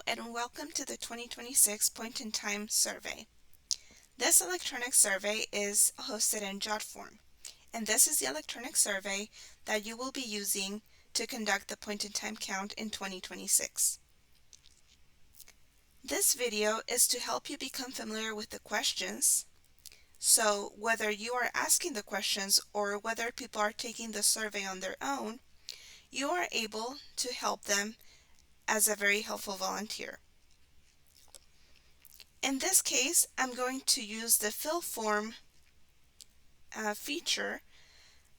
and welcome to the 2026 Point in Time Survey. This electronic survey is hosted in JotForm, and this is the electronic survey that you will be using to conduct the point in time count in 2026. This video is to help you become familiar with the questions, so whether you are asking the questions or whether people are taking the survey on their own, you are able to help them as a very helpful volunteer. In this case, I'm going to use the fill form feature.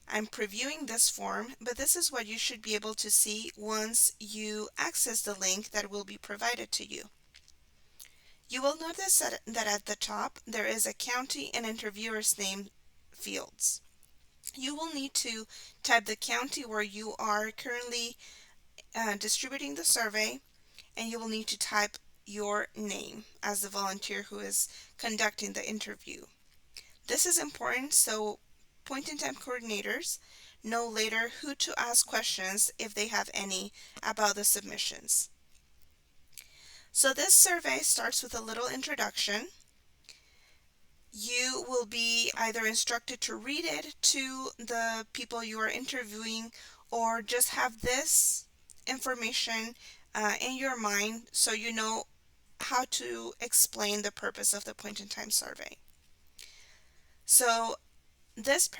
I'm previewing this form, but this is what you should be able to see once you access the link that will be provided to you. You will notice that at the top there is a county and interviewer's name fields. You will need to type the county where you are currently distributing the survey, and you will need to type your name as the volunteer who is conducting the interview. This is important so point-in-time coordinators know later who to ask questions if they have any about the submissions. So this survey starts with a little introduction. You will be either instructed to read it to the people you are interviewing or just have this information in your mind so you know how to explain the purpose of the point-in-time survey. So this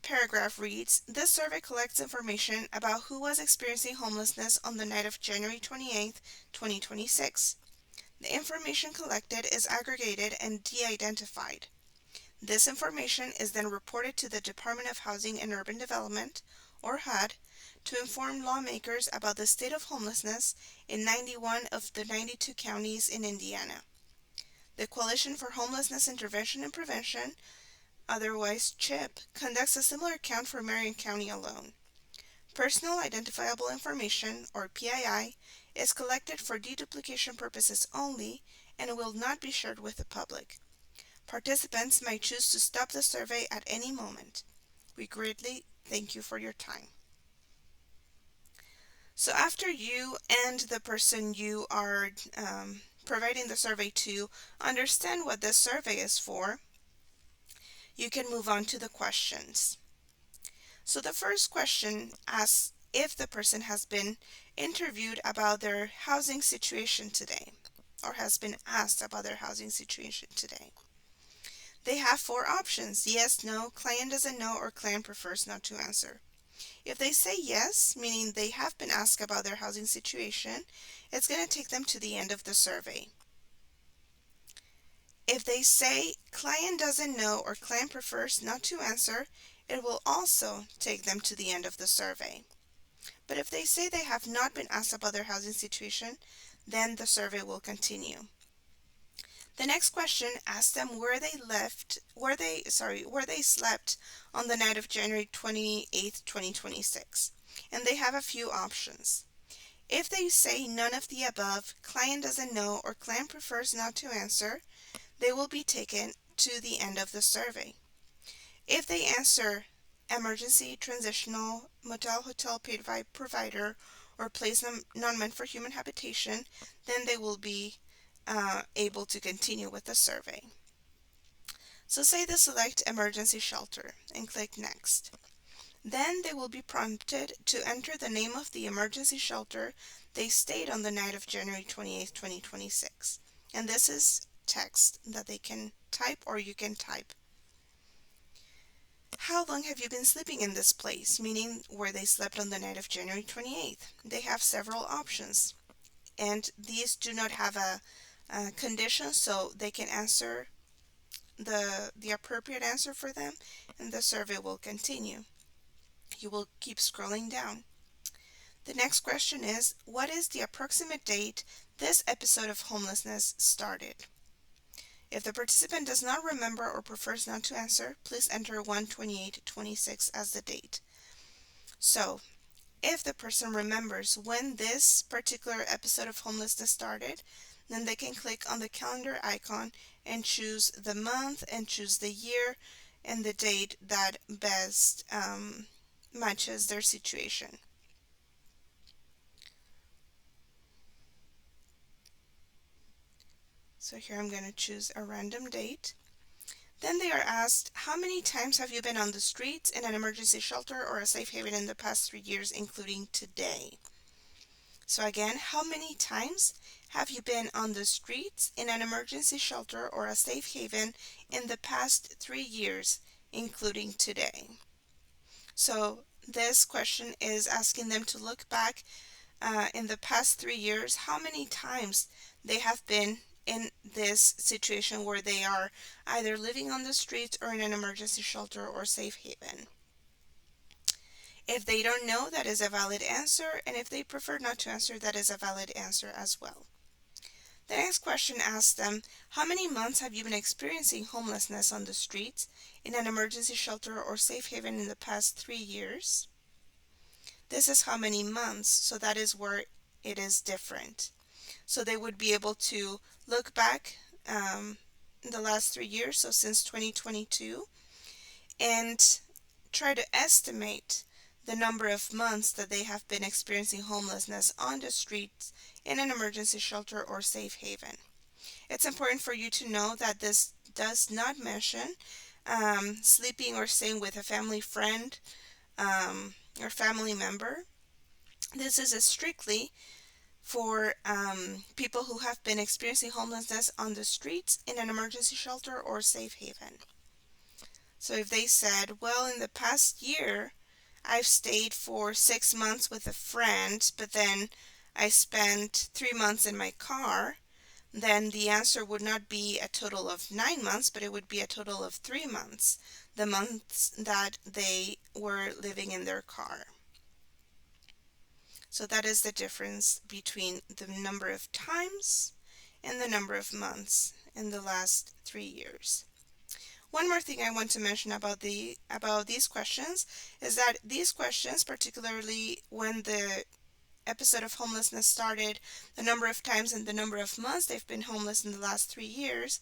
paragraph reads, this survey collects information about who was experiencing homelessness on the night of January 28, 2026. The information collected is aggregated and de-identified. This information is then reported to the Department of Housing and Urban Development, or HUD, to inform lawmakers about the state of homelessness in 91 of the 92 counties in Indiana. The Coalition for Homelessness Intervention and Prevention, otherwise CHIP, conducts a similar count for Marion County alone. Personal Identifiable Information, or PII, is collected for deduplication purposes only and will not be shared with the public. Participants may choose to stop the survey at any moment. We greatly thank you for your time. So after you and the person you are providing the survey to understand what this survey is for, you can move on to the questions. So the first question asks if the person has been interviewed about their housing situation today, or has been asked about their housing situation today. They have 4 options: yes, no, client doesn't know, or client prefers not to answer. If they say yes, meaning they have been asked about their housing situation, it's going to take them to the end of the survey. If they say client doesn't know or client prefers not to answer, it will also take them to the end of the survey. But if they say they have not been asked about their housing situation, then the survey will continue. The next question asks them where they slept on the night of January 28, 2026. And they have a few options. If they say none of the above, client doesn't know, or client prefers not to answer, they will be taken to the end of the survey. If they answer emergency, transitional, motel, hotel, paid provider, or place not meant for human habitation, then they will be able to continue with the survey. So say they select emergency shelter and click next. Then they will be prompted to enter the name of the emergency shelter they stayed on the night of January 28, 2026. And this is text that they can type, or you can type. How long have you been sleeping in this place? Meaning where they slept on the night of January 28th. They have several options, and these do not have a condition, so they can answer the appropriate answer for them, and the survey will continue. You will keep scrolling down. The next question is, what is the approximate date this episode of homelessness started? If the participant does not remember or prefers not to answer, please enter 1/28/26 as the date. So, if the person remembers when this particular episode of homelessness started, then they can click on the calendar icon and choose the month and choose the year and the date that best matches their situation. So here I'm going to choose a random date. Then they are asked, how many times have you been on the streets, in an emergency shelter, or a safe haven in the past 3 years, including today? So again, how many times have you been on the streets, in an emergency shelter, or a safe haven in the past 3 years, including today? So this question is asking them to look back in the past 3 years, how many times they have been in this situation where they are either living on the streets or in an emergency shelter or safe haven. If they don't know, that is a valid answer, and if they prefer not to answer, that is a valid answer as well. The next question asks them, how many months have you been experiencing homelessness on the streets, in an emergency shelter or safe haven in the past 3 years? This is how many months, so that is where it is different. So they would be able to look back in the last 3 years, so since 2022, and try to estimate the number of months that they have been experiencing homelessness on the streets, in an emergency shelter or safe haven. It's important for you to know that this does not mention sleeping or staying with a family friend or family member. This is strictly for people who have been experiencing homelessness on the streets, in an emergency shelter or safe haven. So if they said, well, in the past year, I've stayed for 6 months with a friend, but then I spent 3 months in my car, then the answer would not be a total of 9 months, but it would be a total of 3 months, the months that they were living in their car. So that is the difference between the number of times and the number of months in the last 3 years. One more thing I want to mention about these questions is that these questions, particularly when the episode of homelessness started, the number of times and the number of months they've been homeless in the last 3 years,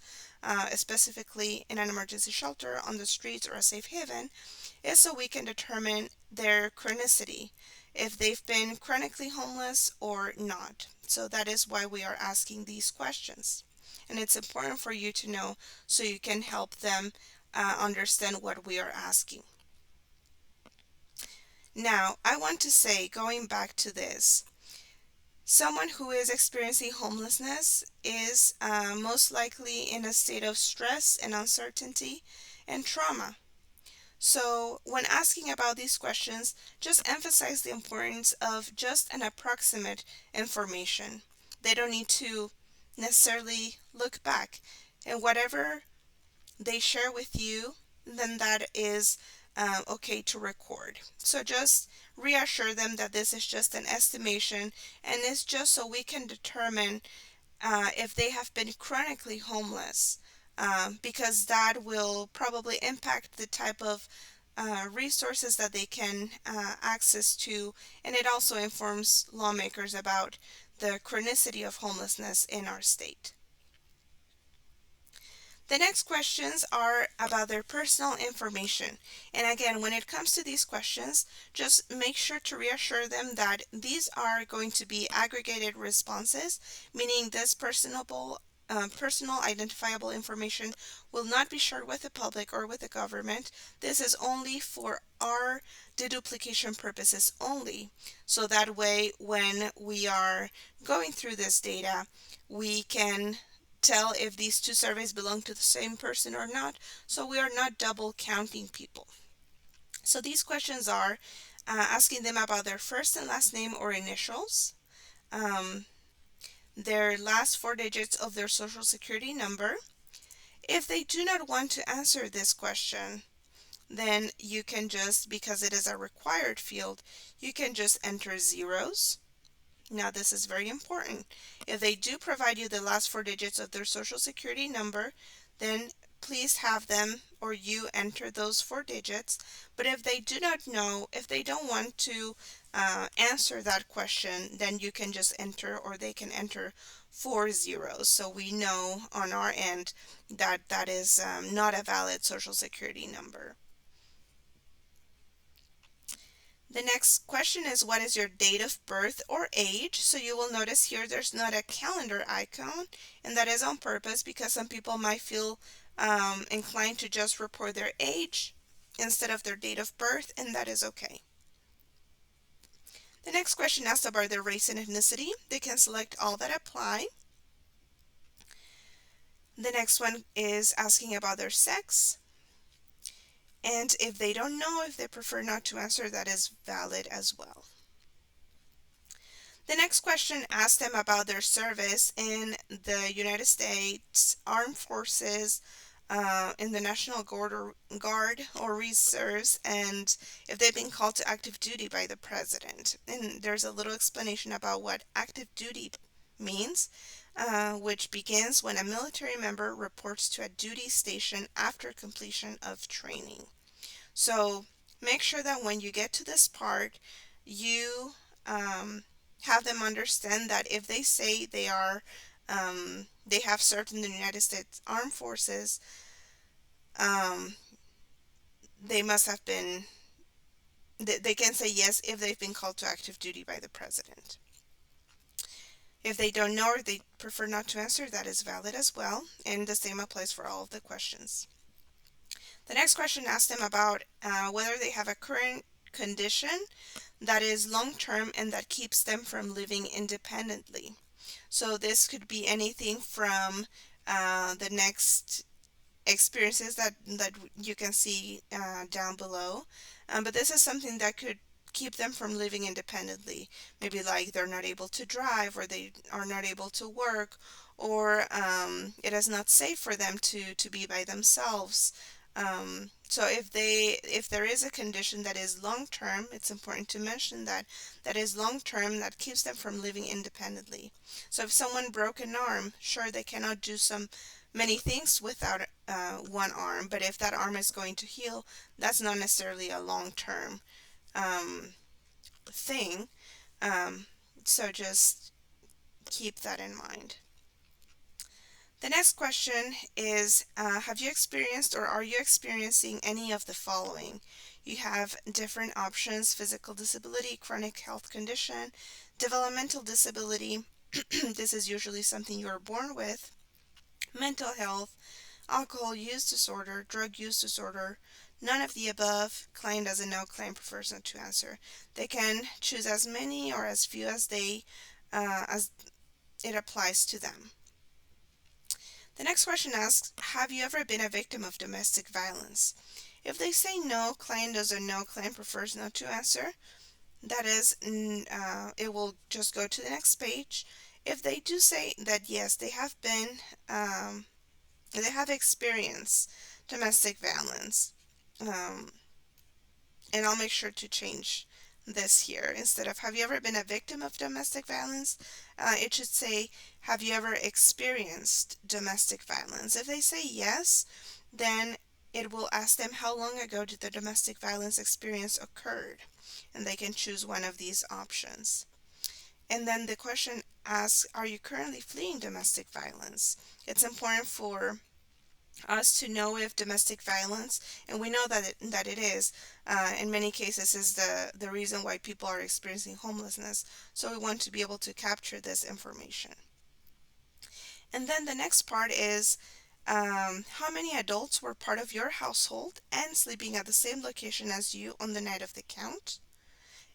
specifically in an emergency shelter, on the streets, or a safe haven, is so we can determine their chronicity, if they've been chronically homeless or not. So that is why we are asking these questions. And it's important for you to know so you can help them understand what we are asking. Now, I want to say, going back to this, someone who is experiencing homelessness is most likely in a state of stress and uncertainty and trauma. So when asking about these questions, just emphasize the importance of just an approximate information. They don't need to necessarily look back. And whatever they share with you, then that is okay to record. So just reassure them that this is just an estimation, and it's just so we can determine if they have been chronically homeless, because that will probably impact the type of resources that they can access to, and it also informs lawmakers about the chronicity of homelessness in our state. The next questions are about their personal information. And again, when it comes to these questions, just make sure to reassure them that these are going to be aggregated responses, meaning this personal identifiable information will not be shared with the public or with the government. This is only for our deduplication purposes only. So that way, when we are going through this data, we can tell if these two surveys belong to the same person or not, so we are not double counting people. So these questions are asking them about their first and last name or initials, their last 4 digits of their social security number. If they do not want to answer this question, then you can just, because it is a required field, you can just enter zeros. Now this is very important. If they do provide you the last 4 digits of their social security number, then please have them or you enter those 4 digits. But if they do not know, if they don't want to answer that question, then you can just enter, or they can enter 4 zeros. So we know on our end that that is not a valid social security number. The next question is, what is your date of birth or age? So you will notice here there's not a calendar icon, and that is on purpose because some people might feel inclined to just report their age instead of their date of birth, and that is okay. The next question asks about their race and ethnicity. They can select all that apply. The next one is asking about their sex. And if they don't know, if they prefer not to answer, that is valid as well. The next question asks them about their service in the United States Armed Forces, in the National Guard or Reserves, and if they've been called to active duty by the president. And there's a little explanation about what active duty means, which begins when a military member reports to a duty station after completion of training. So make sure that when you get to this part, you have them understand that if they say they have served in the United States Armed Forces, um, they must have been, they can say yes if they've been called to active duty by the president. If they don't know or they prefer not to answer, that is valid as well, and the same applies for all of the questions. The next question asks them about whether they have a current condition that is long term and that keeps them from living independently. So this could be anything from the next experiences that you can see down below, but this is something that could keep them from living independently. Maybe like they're not able to drive, or they are not able to work, or it is not safe for them to be by themselves. So if there is a condition that is long term, it's important to mention that is long term, that keeps them from living independently. So if someone broke an arm, sure, they cannot do many things without one arm, but if that arm is going to heal, that's not necessarily a long term um, thing. Um, so just keep that in mind. The next question is, have you experienced or are you experiencing any of the following? You have different options: physical disability, chronic health condition, developmental disability. This is usually something you are born with. Mental health, alcohol use disorder, drug use disorder, none of the above. Client doesn't know, client prefers not to answer. They can choose as many or as few as it applies to them. The next question asks, have you ever been a victim of domestic violence? If they say no, client doesn't know, client prefers not to answer. That is, it will just go to the next page. If they do say that yes, they have experienced domestic violence, um, and I'll make sure to change this here. Instead of have you ever been a victim of domestic violence, it should say have you ever experienced domestic violence. If they say yes, then it will ask them how long ago did the domestic violence experience occurred, and they can choose one of these options. And then the question asks, are you currently fleeing domestic violence? It's important for us to know if domestic violence, and we know that it is, in many cases, is the reason why people are experiencing homelessness. So we want to be able to capture this information. And then the next part is, how many adults were part of your household and sleeping at the same location as you on the night of the count?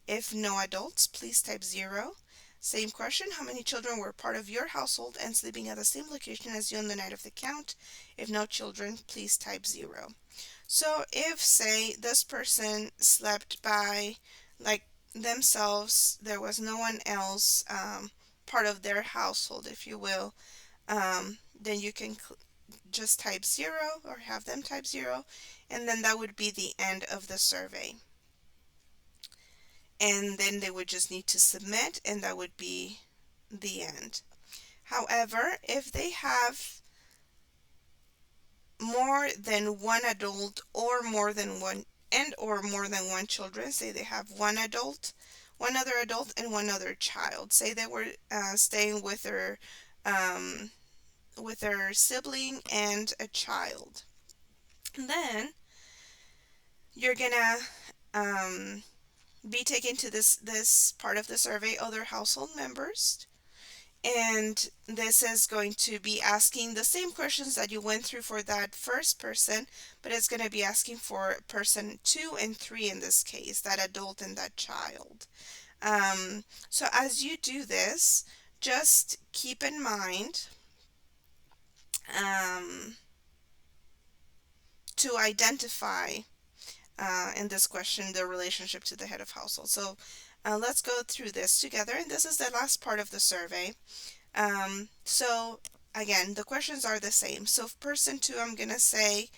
If no adults, please type 0. Same question, how many children were part of your household and sleeping at the same location as you on the night of the count? If no children, please type 0. So if, say, this person slept by like themselves, there was no one else part of their household, if you will, then you can just type 0 or have them type 0, and then that would be the end of the survey. And then they would just need to submit, and that would be the end. However, if they have more than one adult or more than one children, say they have one adult, one other adult, and one other child. Say they were staying um, with their sibling and a child. Then you're gonna be taken to this part of the survey, other household members. And this is going to be asking the same questions that you went through for that first person, but it's going to be asking for person 2 and 3 in this case, that adult and that child. So as you do this, just keep in mind um, to identify in this question the relationship to the head of household. So let's go through this together, and this is the last part of the survey. So again, the questions are the same. So person 2, I'm gonna say,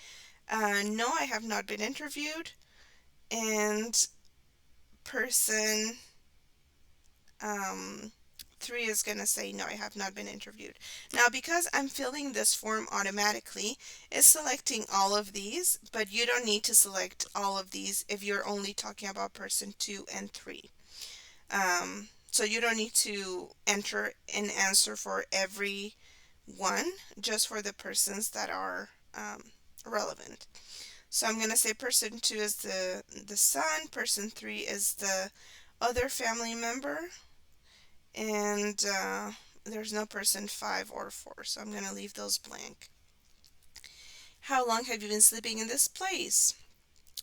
no, I have not been interviewed, and person um, 3 is gonna say, no, I have not been interviewed. Now, because I'm filling this form automatically, it's selecting all of these, but you don't need to select all of these if you're only talking about person 2 and 3. So you don't need to enter an answer for every one, just for the persons that are relevant. So I'm going to say person 2 is the son, person 3 is the other family member, and there's no person 5 or 4, so I'm going to leave those blank. How long have you been sleeping in this place?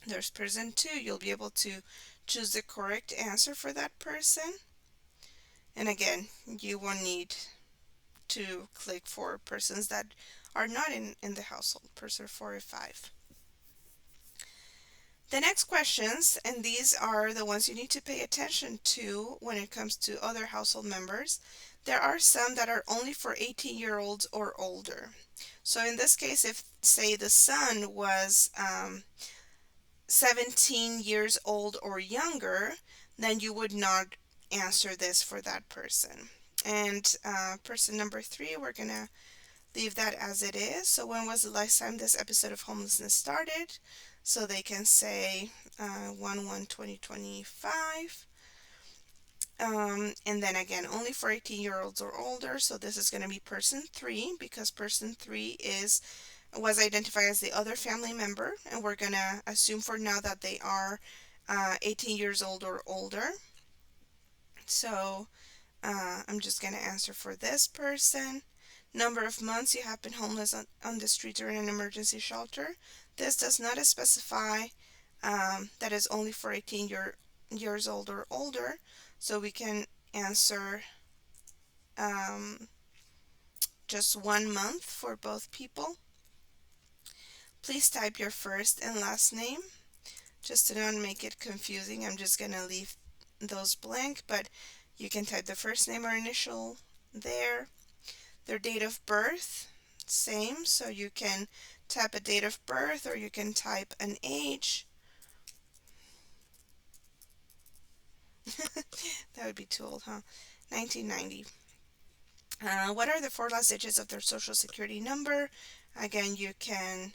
There's person 2. You'll be able to choose the correct answer for that person. And again, you won't need to click for persons that are not in the household, person 4 or 5. The next questions, and these are the ones you need to pay attention to when it comes to other household members. There are some that are only for 18-year-olds or older. So in this case, if say the son was 17 years old or younger, then you would not answer this for that person. And person number 3, we're going to leave that as it is. So when was the last time this episode of homelessness started? So they can say 1/1/2025. And then again, only for 18-year-olds or older. So this is going to be person 3, because person 3 was identified as the other family member, and we're going to assume for now that they are 18 years old or older. So I'm just going to answer for this person. Number of months you have been homeless on the streets or in an emergency shelter. This does not specify that is only for 18 years old or older. So we can answer just 1 month for both people. Please type your first and last name. Just to not make it confusing, I'm just going to leave those blank, but you can type the first name or initial there. Their date of birth, same, so you can type a date of birth or you can type an age. That would be too old, huh? 1990. What are the 4 last digits of their social security number? Again, you can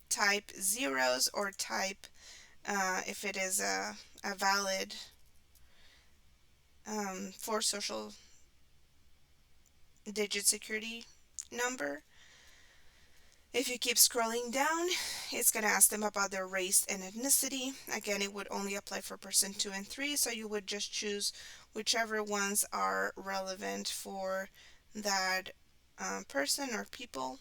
type zeros or type, if it is a valid 4 social digit security number. If you keep scrolling down, it's going to ask them about their race and ethnicity. Again, it would only apply for person 2 and 3, so you would just choose whichever ones are relevant for that person or people.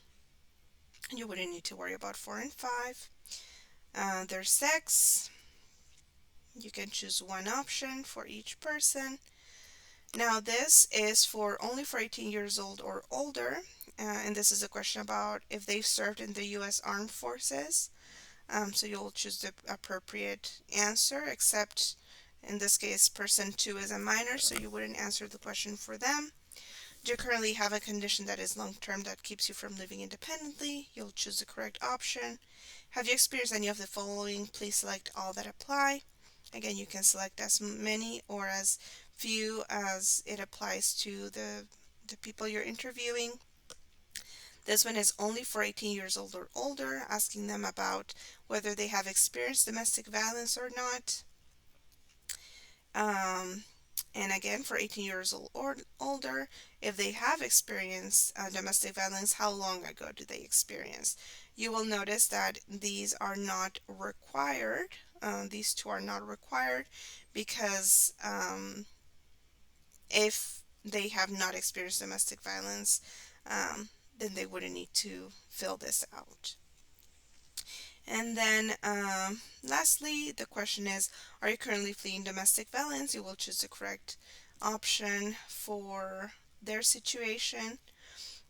You wouldn't need to worry about 4 and 5. Their sex, you can choose one option for each person. Now this is only for 18 years old or older, and this is a question about if they've served in the U.S. Armed Forces. So you'll choose the appropriate answer, except in this case person 2 is a minor, so you wouldn't answer the question for them. Do you currently have a condition that is long-term that keeps you from living independently? You'll choose the correct option. Have you experienced any of the following? Please select all that apply. Again, you can select as many or as few as it applies to the people you're interviewing. This one is only for 18 years old or older, asking them about whether they have experienced domestic violence or not. And again, for 18 years old or older, if they have experienced domestic violence, how long ago did they experience? You will notice that these are not required These two are not required because if they have not experienced domestic violence, um, then they wouldn't need to fill this out. And then lastly, the question is, are you currently fleeing domestic violence? You will choose the correct option for their situation,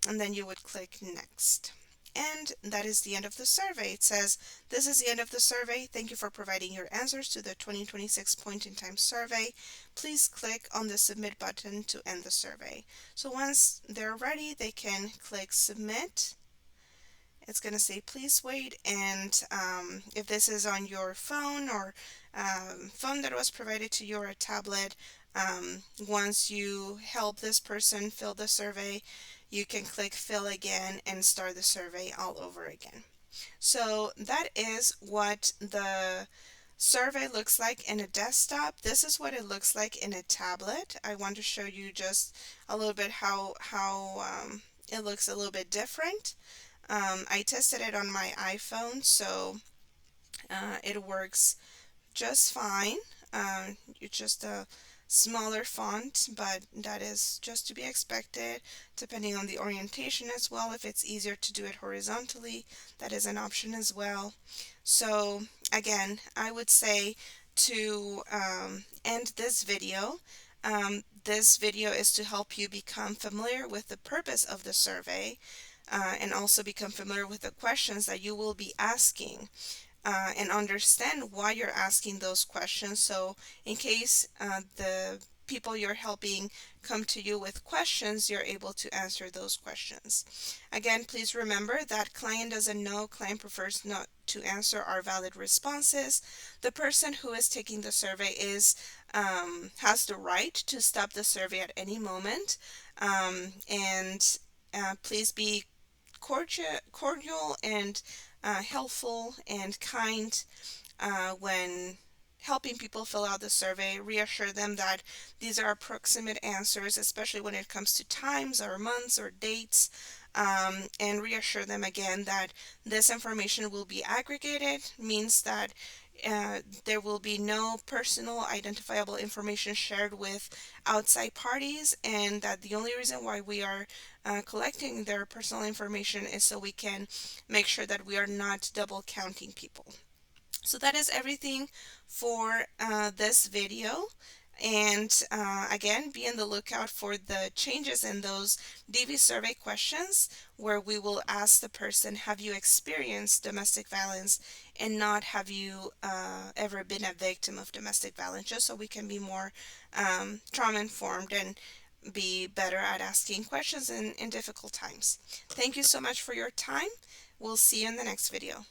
and then you would click next. And that is the end of the survey. It says, this is the end of the survey. Thank you for providing your answers to the 2026 Point in Time survey. Please click on the submit button to end the survey. So once they're ready, they can click submit. It's going to say please wait, and if this is on your phone or phone that was provided to you or a tablet, once you help this person fill the survey, you can click fill again and start the survey all over again. So that is what the survey looks like in a desktop. This is what it looks like in a tablet. I want to show you just a little bit how it looks a little bit different. I tested it on my iPhone, so it works just fine. It's just a smaller font, but that is just to be expected, depending on the orientation as well. If it's easier to do it horizontally, that is an option as well. So again, I would say to end this video. This video is to help you become familiar with the purpose of the survey, and also become familiar with the questions that you will be asking, and understand why you're asking those questions. So in case the people you're helping come to you with questions, you're able to answer those questions. Again, please remember that client doesn't know, client prefers not to answer are valid responses. The person who is taking the survey has the right to stop the survey at any moment, and please be cordial and helpful and kind when helping people fill out the survey. Reassure them that these are approximate answers, especially when it comes to times or months or dates. And reassure them again that this information will be aggregated, means that there will be no personal identifiable information shared with outside parties, and that the only reason why we are collecting their personal information is so we can make sure that we are not double counting people. So that is everything for this video. And again, be on the lookout for the changes in those DV survey questions, where we will ask the person, have you experienced domestic violence, and not have you ever been a victim of domestic violence, just so we can be more trauma informed and be better at asking questions in difficult times. Thank you so much for your time. We'll see you in the next video.